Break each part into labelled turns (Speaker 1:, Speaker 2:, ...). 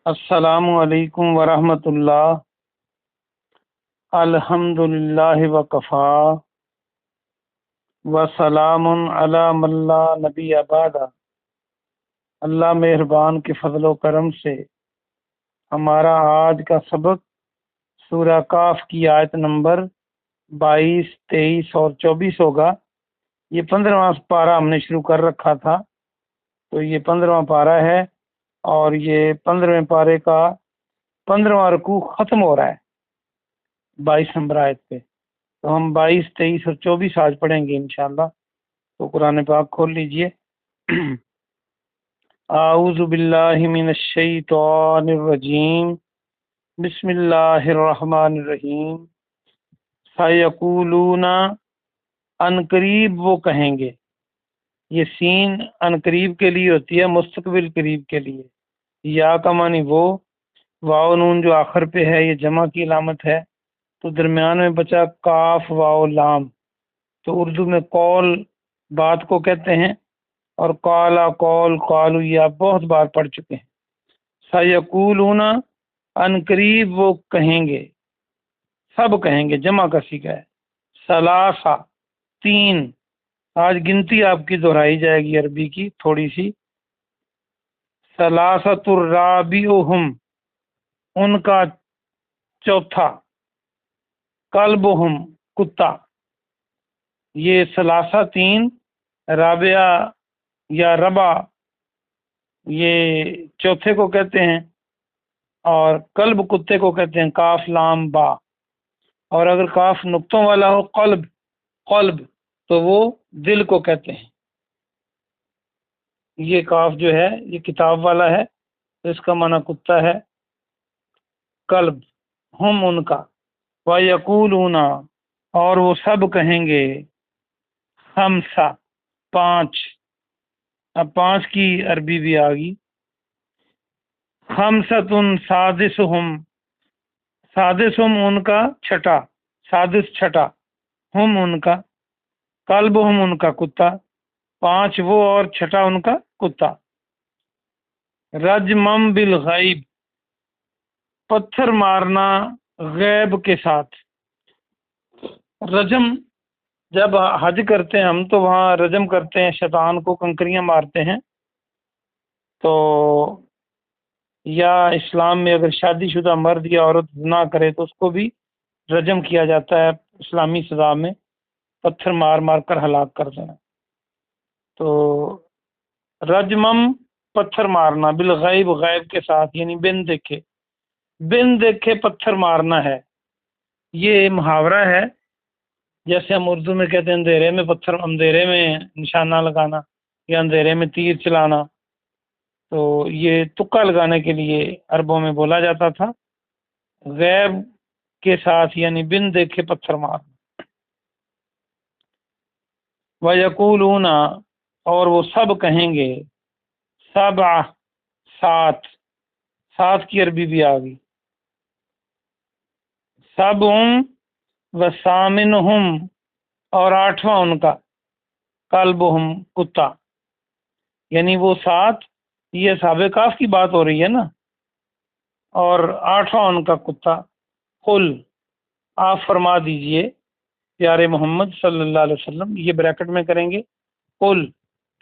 Speaker 1: السلام علیکم ورحمۃ اللہ۔ الحمد للہ وکفا وسلام علی من لا نبی بعد۔ اللہ مہربان کے فضل و کرم سے ہمارا آج کا سبق سورہ کاف کی آیت نمبر 22، 23 اور 24 ہوگا۔ یہ 15واں پارہ ہم نے شروع کر رکھا تھا، تو یہ 15واں پارہ ہے اور یہ 15ویں پارے کا 15واں رکوع ختم ہو رہا ہے 22 نمبر آیت پہ۔ تو ہم 22، 23 اور 24 آج پڑھیں گے انشاءاللہ۔ تو قرآن پاک کھول لیجئے۔ اعوذ باللہ من الشیطان الرجیم، بسم اللہ الرحمن الرحیم۔ سیقولون، ان قریب وہ کہیں گے۔ یہ سین ان قریب کے لیے ہوتی ہے، مستقبل قریب کے لیے۔ یا کا معنی وہ، واو نون جو آخر پہ ہے یہ جمع کی علامت ہے، تو درمیان میں بچا کاف واو لام۔ تو اردو میں قول بات کو کہتے ہیں، اور قالا قول، قالو یہ آپ بہت بار پڑھ چکے ہیں۔ سیقولون، ان قریب وہ کہیں گے، سب کہیں گے، جمع کا صیغہ ہے۔ ثلاثہ، تین، آج گنتی آپ کی دہرائی جائے گی عربی کی تھوڑی سی۔ ثلاثۃ الرابعہم، ان کا چوتھا، کلبہم کتا۔ یہ ثلاثہ تین، رابعہ یا ربع یہ چوتھے کو کہتے ہیں، اور کلب کتے کو کہتے ہیں، کاف لام با۔ اور اگر کاف نقطوں والا ہو، قلب، قلب، تو وہ دل کو کہتے ہیں۔ یہ کاف جو ہے یہ کتاب والا ہے، تو اس کا معنی کتا ہے، کلب، ہم ان کا۔ وَيَقُولُونَ، اور وہ سب کہیں گے، خمسہ، پانچ۔ اب پانچ کی عربی بھی آ گئی۔ خمسۃ سادسہم، سادسہم ان کا چھٹا، سادس چھٹا، ہم ان کا، کلبہم ان کا کتا، پانچ وہ اور چھٹا ان کا کتا۔ رجمم بالغیب، پتھر مارنا غیب کے ساتھ۔ رجم، جب حج کرتے ہیں ہم تو وہاں رجم کرتے ہیں، شیطان کو کنکریاں مارتے ہیں۔ تو یا اسلام میں اگر شادی شدہ مرد یا عورت زنا کرے تو اس کو بھی رجم کیا جاتا ہے اسلامی سزا میں، پتھر مار مار کر ہلاک کر دینا۔ تو رجمم پتھر مارنا، بالغیب غیب کے ساتھ، یعنی بن دیکھے، بن دیکھے پتھر مارنا ہے۔ یہ محاورہ ہے، جیسے ہم اردو میں کہتے ہیں اندھیرے میں پتھر، اندھیرے میں نشانہ لگانا یا اندھیرے میں تیر چلانا۔ تو یہ تکا لگانے کے لیے عربوں میں بولا جاتا تھا، غیب کے ساتھ یعنی بن دیکھے پتھر مارنا۔ وَيَقُولُونَ، اور وہ سب کہیں گے، سبع، سات، سات کی عربی بھی آ گئی۔ سبع وثامنہم، اور آٹھواں ان کا، کلبہم کتا، یعنی وہ سات، یہ اصحاب کہف کی بات ہو رہی ہے نا، اور آٹھواں ان کا کتا۔ قل، آپ فرما دیجئے پیارے محمد صلی اللہ علیہ وسلم، یہ بریکٹ میں کریں گے، قل،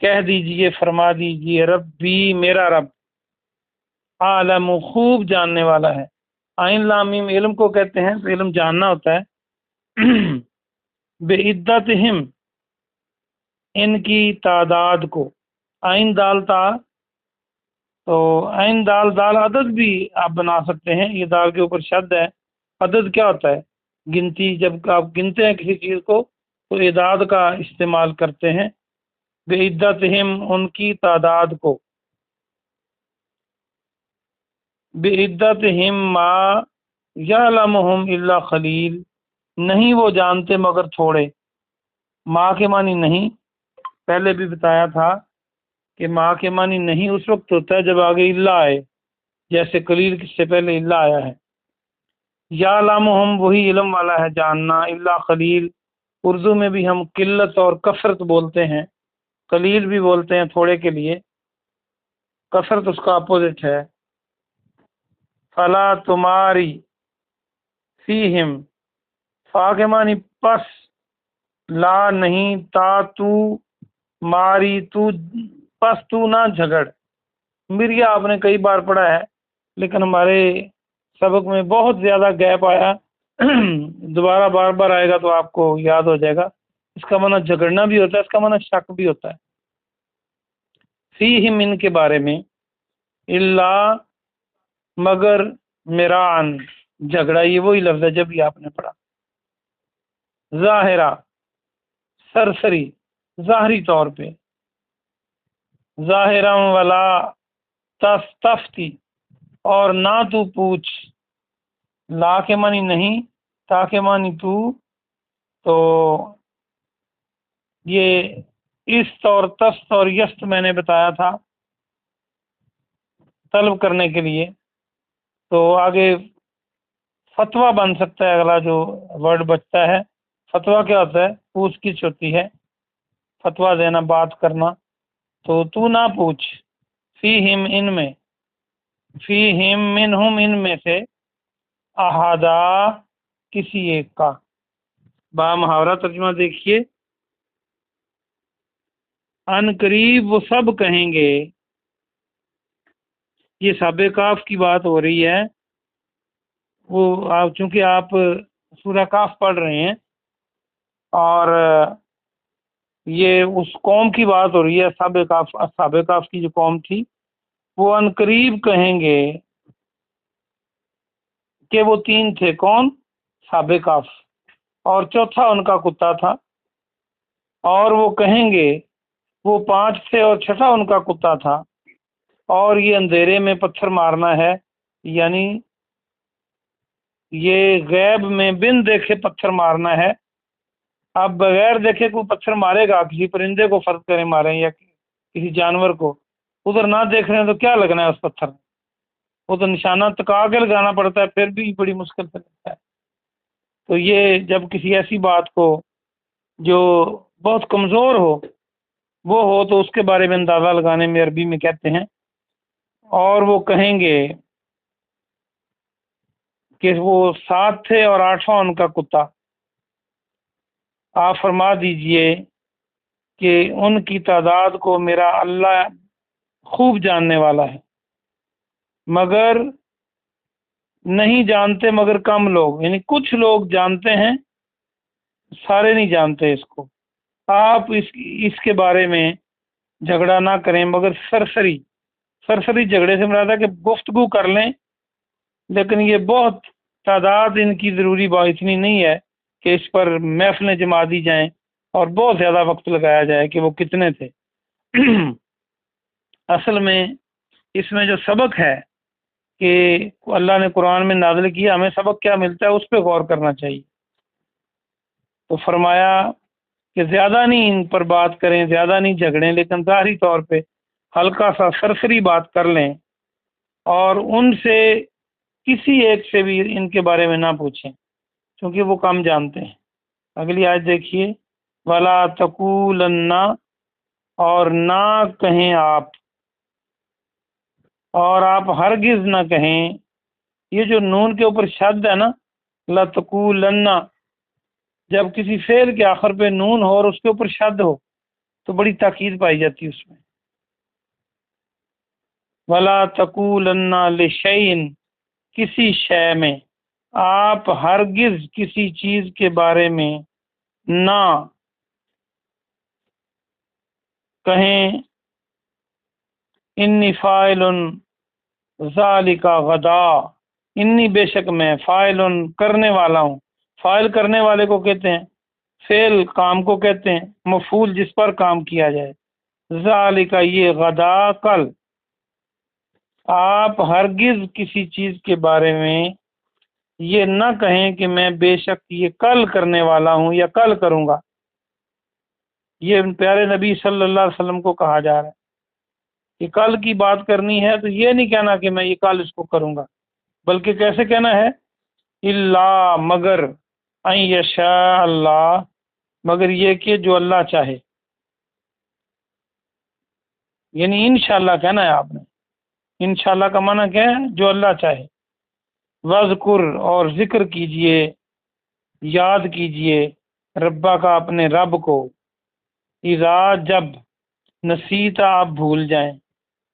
Speaker 1: کہہ دیجئے، فرما دیجئے، ربی، میرا رب، عالم، خوب جاننے والا ہے۔ عین لام میم علم کو کہتے ہیں، تو علم جاننا ہوتا ہے۔ بعدتہم، ان کی تعداد کو، عین دال تا، تو عین دال دال عدد بھی آپ بنا سکتے ہیں، یہ دال کے اوپر شد ہے۔ عدد کیا ہوتا ہے؟ گنتی، جب آپ گنتے ہیں کسی چیز کو تو اعداد کا استعمال کرتے ہیں۔ بعدتہم، ان کی تعداد کو، بعدتہم ما یعلمہم الا قلیل، نہیں وہ جانتے مگر تھوڑے۔ ما کے معنی نہیں، پہلے بھی بتایا تھا کہ ما کے معنی نہیں اس وقت ہوتا ہے جب آگے الا آئے، جیسے قلیل سے پہلے الا آیا ہے۔ یعلمہم، وہی علم والا ہے، جاننا، الا قلیل، اردو میں بھی ہم قلت اور کثرت بولتے ہیں، قلیل بھی بولتے ہیں تھوڑے کے لیے، کثرت اس کا اپوزٹ ہے۔ فلا تماری فیہم، فا کے معنی پس، لا نہیں، تا تو، ماری تو، پس تو نہ جھگڑ۔ مریا آپ نے کئی بار پڑھا ہے لیکن ہمارے سبق میں بہت زیادہ گیپ آیا، دوبارہ بار بار آئے گا تو آپ کو یاد ہو جائے گا۔ اس کا معنی جھگڑنا بھی ہوتا ہے، اس کا معنی شک بھی ہوتا ہے۔ فیہم ان کے بارے میں، الا مگر، میران جھگڑا، یہ وہی لفظ ہے جب بھی آپ نے پڑھا۔ ظاہرہ سرسری، ظاہری طور پہ۔ ظاہرا ولا تستفتی، اور نہ تو پوچھ، لا کے معنی نہیں، تا کے معنی تو یہ است اور تست اور یست میں نے بتایا تھا طلب کرنے کے لیے، تو آگے فتویٰ بن سکتا ہے، اگلا جو ورڈ بچتا ہے۔ فتویٰ کیا ہوتا ہے؟ پوچھ گچھ ہوتی ہے، فتویٰ دینا، بات کرنا۔ تو نہ پوچھ، فیہم ان میں، فیہم منہم ان میں سے، احدا کسی ایک کا۔ با محاورہ ترجمہ دیکھیے، ان قریب وہ سب کہیں گے، یہ سابع کاف کی بات ہو رہی ہے۔ وہ چونکہ آپ سورہ کاف پڑھ رہے ہیں اور یہ اس قوم کی بات ہو رہی ہے، سابع کاف کی جو قوم تھی، وہ ان قریب کہیں گے کہ وہ تین تھے، کون؟ سابع کاف، اور چوتھا ان کا کتا تھا، اور وہ کہیں گے وہ پانچ تھے اور چھٹا ان کا کتا تھا، اور یہ اندھیرے میں پتھر مارنا ہے، یعنی یہ غیب میں بن دیکھے پتھر مارنا ہے۔ اب بغیر دیکھے کوئی پتھر مارے گا، کسی پرندے کو فرض کریں ماریں یا کسی جانور کو، ادھر نہ دیکھ رہے ہیں تو کیا لگنا ہے اس پتھر میں؟ وہ تو نشانہ تکا کے لگانا پڑتا ہے، پھر بھی بڑی مشکل سے لگتا ہے۔ تو یہ جب کسی ایسی بات کو جو بہت کمزور ہو وہ ہو تو اس کے بارے میں اندازہ لگانے میں عربی میں کہتے ہیں۔ اور وہ کہیں گے کہ وہ سات تھے اور آٹھواں ان کا کتا، آپ فرما دیجئے کہ ان کی تعداد کو میرا اللہ خوب جاننے والا ہے، مگر نہیں جانتے، مگر کم لوگ، یعنی کچھ لوگ جانتے ہیں، سارے نہیں جانتے اس کو۔ آپ اس کے بارے میں جھگڑا نہ کریں، مگر سرسری جھگڑے سے مراد ہے کہ گفتگو کر لیں، لیکن یہ بہت تعداد ان کی ضروری بات اتنی نہیں ہے کہ اس پر محفلیں جما دی جائیں اور بہت زیادہ وقت لگایا جائے کہ وہ کتنے تھے۔ اصل میں اس میں جو سبق ہے کہ اللہ نے قرآن میں نازل کیا، ہمیں سبق کیا ملتا ہے اس پہ غور کرنا چاہیے۔ تو فرمایا کہ زیادہ نہیں ان پر بات کریں، زیادہ نہیں جھگڑیں، لیکن ظاہری طور پہ ہلکا سا سرسری بات کر لیں، اور ان سے کسی ایک سے بھی ان کے بارے میں نہ پوچھیں کیونکہ وہ کم جانتے ہیں۔ اگلی آیت دیکھیے، وَلَا تَقُولَنَّ، اور نہ کہیں آپ، اور آپ ہرگز نہ کہیں۔ یہ جو نون کے اوپر شد ہے نا، لَتَقُولَنَّ، جب کسی فعل کے آخر پہ نون ہو اور اس کے اوپر شد ہو تو بڑی تاکید پائی جاتی ہے اس میں۔ وَلَا تَقُولَنَّ لِشَيْءٍ، کسی شے میں، آپ ہرگز کسی چیز کے بارے میں نہ کہیں، انی فاعل ذالک غدا، انی بے شک میں، فاعل کرنے والا ہوں۔ فاعل کرنے والے کو کہتے ہیں، فعل کام کو کہتے ہیں، مفعول جس پر کام کیا جائے۔ ذالک یہ، غدا کل، آپ ہرگز کسی چیز کے بارے میں یہ نہ کہیں کہ میں بے شک یہ کل کرنے والا ہوں یا کل کروں گا۔ یہ پیارے نبی صلی اللہ علیہ وسلم کو کہا جا رہا ہے کہ کل کی بات کرنی ہے تو یہ نہیں کہنا کہ میں یہ کل اس کو کروں گا، بلکہ کیسے کہنا ہے؟ الا، مگر، ان یشاء اللہ، مگر یہ کہ جو اللہ چاہے، یعنی انشاءاللہ کہنا ہے آپ نے۔ انشاءاللہ کا معنی کیا ہے؟ جو اللہ چاہے۔ وذکر اور ذکر کیجئے، یاد کیجئے، ربا کا اپنے رب کو، اذا جب، نسیتا آپ بھول جائیں،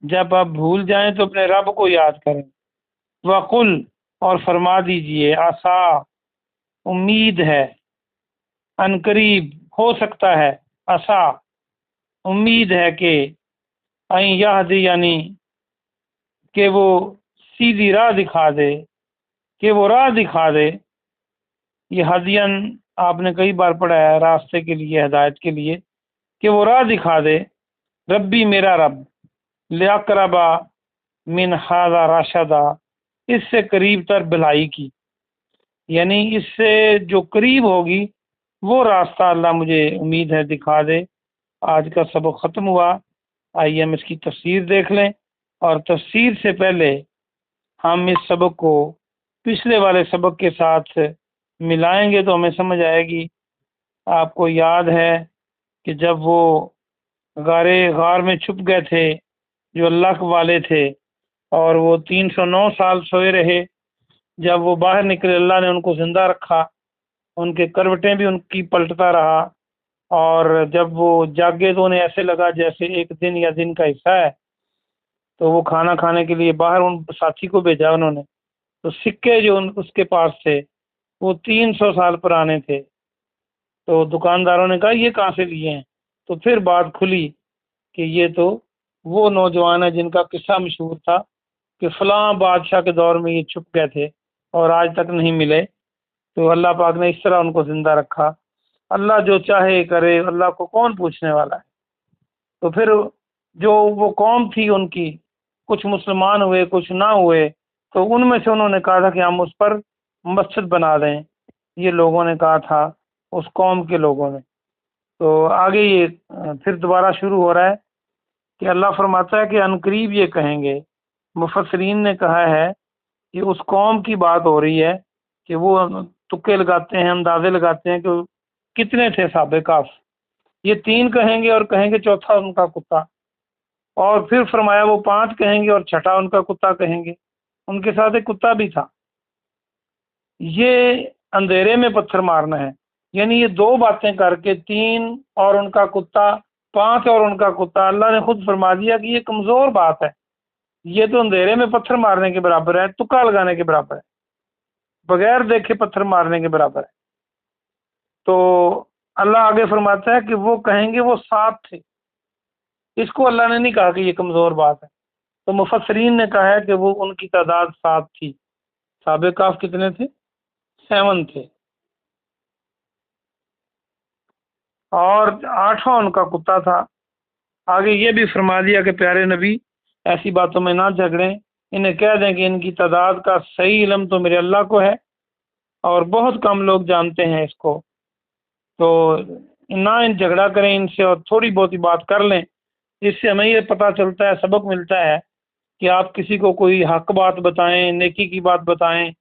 Speaker 1: جب آپ بھول جائیں تو اپنے رب کو یاد کریں، وقل اور فرما دیجئے، عسا امید ہے، ان قریب ہو سکتا ہے، عسا امید ہے کہ، این یہدی یعنی کہ وہ سیدھی راہ دکھا دے، کہ وہ راہ دکھا دے۔ یہ ہدین آپ نے کئی بار پڑھا ہے، راستے کے لیے، ہدایت کے لیے، کہ وہ راہ دکھا دے، ربی میرا رب، لیاقربا من ھذا رشدا، اس سے قریب تر بھلائی کی، یعنی اس سے جو قریب ہوگی وہ راستہ اللہ مجھے امید ہے دکھا دے۔ آج کا سبق ختم ہوا، آئیے ہم اس کی تفسیر دیکھ لیں، اور تفسیر سے پہلے ہم اس سبق کو پچھلے والے سبق کے ساتھ ملائیں گے تو ہمیں سمجھ آئے گی۔ آپ کو یاد ہے کہ جب وہ غار میں چھپ گئے تھے جو اللہ والے تھے، اور وہ 309 سال سوئے رہے، جب وہ باہر نکلے اللہ نے ان کو زندہ رکھا، ان کے کروٹیں بھی ان کی پلٹتا رہا، اور جب وہ جاگے تو انہیں ایسے لگا جیسے ایک دن یا دن کا حصہ ہے، تو وہ کھانا کھانے کے لیے باہر ان ساتھی کو بھیجا انہوں نے، تو سکے جو اس کے پاس تھے وہ 300 سال پرانے تھے، تو دکانداروں نے کہا یہ کہاں سے لیے ہیں؟ تو پھر بات کھلی کہ یہ تو وہ نوجوان ہے جن کا قصہ مشہور تھا کہ فلاں بادشاہ کے دور میں یہ چھپ گئے تھے اور آج تک نہیں ملے، تو اللہ پاک نے اس طرح ان کو زندہ رکھا۔ اللہ جو چاہے کرے، اللہ کو کون پوچھنے والا ہے؟ تو پھر جو وہ قوم تھی ان کی، کچھ مسلمان ہوئے کچھ نہ ہوئے، تو ان میں سے انہوں نے کہا تھا کہ ہم اس پر مسجد بنا دیں، یہ لوگوں نے کہا تھا، اس قوم کے لوگوں نے۔ تو آگے یہ پھر دوبارہ شروع ہو رہا ہے کہ اللہ فرماتا ہے کہ عنقریب یہ کہیں گے۔ مفسرین نے کہا ہے کہ اس قوم کی بات ہو رہی ہے کہ وہ تکے لگاتے ہیں، اندازے لگاتے ہیں کہ کتنے تھے اصحاب کہف، یہ 3 کہیں گے اور کہیں گے چوتھا ان کا کتا، اور پھر فرمایا وہ 5 کہیں گے اور چھٹا ان کا کتا کہیں گے، ان کے ساتھ ایک کتا بھی تھا۔ یہ اندھیرے میں پتھر مارنا ہے، یعنی یہ 2 باتیں کر کے 3 اور ان کا کتا، 5 اور ان کا کتا، اللہ نے خود فرما دیا کہ یہ کمزور بات ہے، یہ تو اندھیرے میں پتھر مارنے کے برابر ہے، تکا لگانے کے برابر ہے، بغیر دیکھے پتھر مارنے کے برابر ہے۔ تو اللہ آگے فرماتا ہے کہ وہ کہیں گے وہ 7 تھے، اس کو اللہ نے نہیں کہا کہ یہ کمزور بات ہے، تو مفسرین نے کہا ہے کہ وہ ان کی تعداد 7 تھی۔ اصحاب کہف کتنے تھے؟ 7 تھے، اور 8واں ان کا کتا تھا۔ آگے یہ بھی فرما دیا کہ پیارے نبی ایسی باتوں میں نہ جھگڑیں، انہیں کہہ دیں کہ ان کی تعداد کا صحیح علم تو میرے اللہ کو ہے، اور بہت کم لوگ جانتے ہیں اس کو، تو نہ ان جھگڑا کریں ان سے، اور تھوڑی بہت ہی بات کر لیں۔ اس سے ہمیں یہ پتہ چلتا ہے، سبق ملتا ہے کہ آپ کسی کو کوئی حق بات بتائیں، نیکی کی بات بتائیں،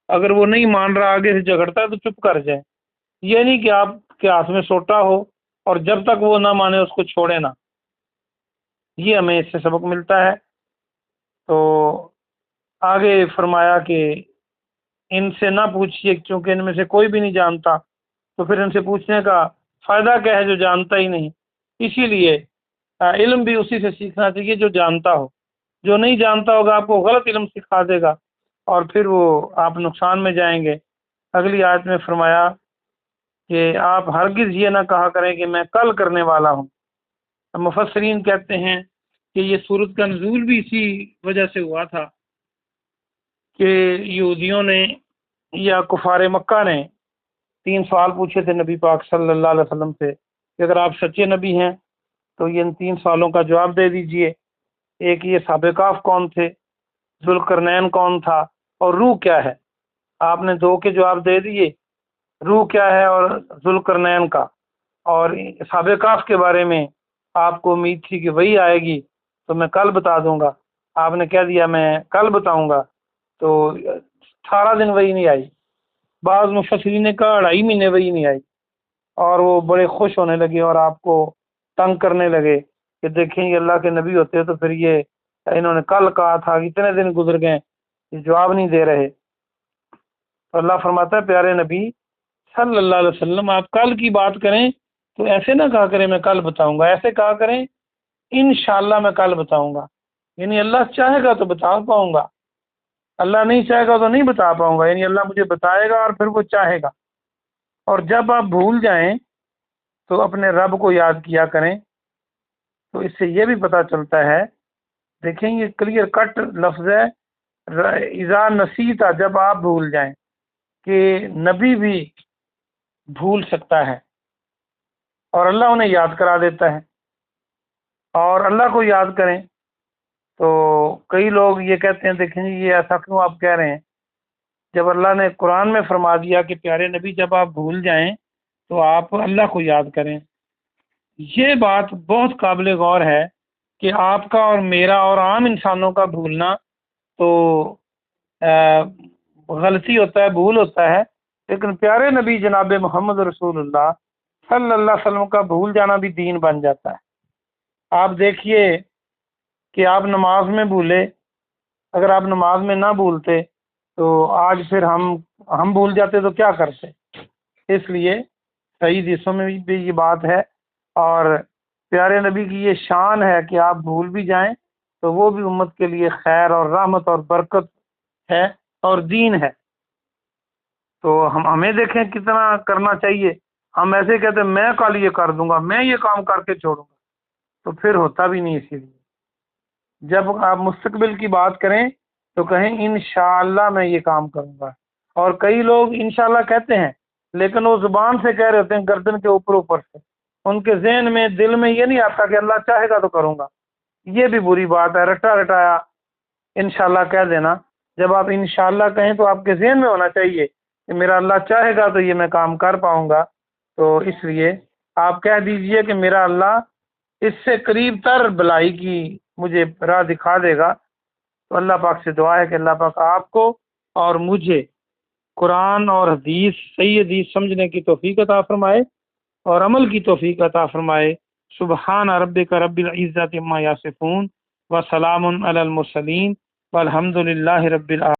Speaker 1: اگر وہ نہیں مان رہا آگے سے جھگڑتا ہے تو چپ کر جائیں، یہ نہیں کہ آپ کے ہاتھ میں سوٹا ہو اور جب تک وہ نہ مانے اس کو چھوڑے نہ، یہ ہمیں اس سے سبق ملتا ہے۔ تو آگے فرمایا کہ ان سے نہ پوچھیے کیونکہ ان میں سے کوئی بھی نہیں جانتا، تو پھر ان سے پوچھنے کا فائدہ کیا ہے جو جانتا ہی نہیں؟ اسی لیے علم بھی اسی سے سیکھنا چاہیے جو جانتا ہو، جو نہیں جانتا ہوگا آپ کو غلط علم سکھا دے گا، اور پھر وہ آپ نقصان میں جائیں گے۔ اگلی آیت میں فرمایا کہ آپ ہرگز یہ نہ کہا کریں کہ میں کل کرنے والا ہوں۔ مفسرین کہتے ہیں کہ یہ سورت کا نزول بھی اسی وجہ سے ہوا تھا کہ یہودیوں نے یا کفار مکہ نے 3 سوال پوچھے تھے نبی پاک صلی اللہ علیہ وسلم سے کہ اگر آپ سچے نبی ہیں تو یہ ان 3 سوالوں کا جواب دے دیجئے۔ ایک یہ اصحاب کہف کون تھے، ذوالقرنین کون تھا، اور روح کیا ہے؟ آپ نے 2 کے جواب دے دیے، روح کیا ہے اور ذوالقرنین کا، اور اصحاب کہف کے بارے میں آپ کو امید تھی کہ وہی آئے گی تو میں کل بتا دوں گا، آپ نے کہہ دیا میں کل بتاؤں گا، تو 18 دن وہی نہیں آئی، بعض مفسرین نے کہا 2.5 مہینے وہی نہیں آئی، اور وہ بڑے خوش ہونے لگے اور آپ کو تنگ کرنے لگے کہ دیکھیں یہ اللہ کے نبی ہوتے تو پھر یہ انہوں نے کل کہا تھا، اتنے دن گزر گئے، یہ جواب نہیں دے رہے۔ تو اللہ فرماتا ہے پیارے نبی صلی اللہ علیہ وسلم آپ کل کی بات کریں تو ایسے نہ کہا کریں میں کل بتاؤں گا، ایسے کہا کریں انشاءاللہ میں کل بتاؤں گا، یعنی اللہ چاہے گا تو بتا پاؤں گا، اللہ نہیں چاہے گا تو نہیں بتا پاؤں گا، یعنی اللہ مجھے بتائے گا اور پھر وہ چاہے گا۔ اور جب آپ بھول جائیں تو اپنے رب کو یاد کیا کریں۔ تو اس سے یہ بھی پتہ چلتا ہے، دیکھیں یہ کلیئر کٹ لفظ ہے، اذا نسیتا، جب آپ بھول جائیں، کہ نبی بھی بھول سکتا ہے اور اللہ انہیں یاد کرا دیتا ہے۔ اور اللہ کو یاد کریں تو کئی لوگ یہ کہتے ہیں دیکھیں جی یہ ایسا کیوں آپ کہہ رہے ہیں، جب اللہ نے قرآن میں فرما دیا کہ پیارے نبی جب آپ بھول جائیں تو آپ اللہ کو یاد کریں۔ یہ بات بہت قابل غور ہے کہ آپ کا اور میرا اور عام انسانوں کا بھولنا تو غلطی ہوتا ہے، بھول ہوتا ہے، لیکن پیارے نبی جناب محمد رسول اللہ صلی اللہ علیہ وسلم کا بھول جانا بھی دین بن جاتا ہے۔ آپ دیکھیے کہ آپ نماز میں بھولے، اگر آپ نماز میں نہ بھولتے تو آج پھر ہم بھول جاتے تو کیا کرتے؟ اس لیے صحیح حدیثوں میں بھی یہ بات ہے، اور پیارے نبی کی یہ شان ہے کہ آپ بھول بھی جائیں تو وہ بھی امت کے لیے خیر اور رحمت اور برکت ہے اور دین ہے۔ تو ہمیں دیکھیں کتنا کرنا چاہیے، ہم ایسے کہتے ہیں میں کل یہ کر دوں گا، میں یہ کام کر کے چھوڑوں گا، تو پھر ہوتا بھی نہیں۔ اسی لیے جب آپ مستقبل کی بات کریں تو کہیں انشاءاللہ میں یہ کام کروں گا۔ اور کئی لوگ انشاءاللہ کہتے ہیں لیکن وہ زبان سے کہہ رہے ہوتے ہیں، گردن کے اوپر سے، ان کے ذہن میں دل میں یہ نہیں آتا کہ اللہ چاہے گا تو کروں گا۔ یہ بھی بری بات ہے، رٹا رٹایا انشاءاللہ کہہ دینا۔ جب آپ انشاءاللہ کہیں تو آپ کے ذہن میں ہونا چاہیے کہ میرا اللہ چاہے گا تو یہ میں کام کر پاؤں گا۔ تو اس لیے آپ کہہ دیجئے کہ میرا اللہ اس سے قریب تر بلائی کی مجھے راہ دکھا دے گا۔ تو اللہ پاک سے دعا ہے کہ اللہ پاک آپ کو اور مجھے قرآن اور صحیح حدیث سمجھنے کی توفیق عطا فرمائے اور عمل کی توفیق عطا فرمائے۔ سبحان ربک رب العزت عما یصفون وسلام علی المرسلین والحمد للہ رب العالمین۔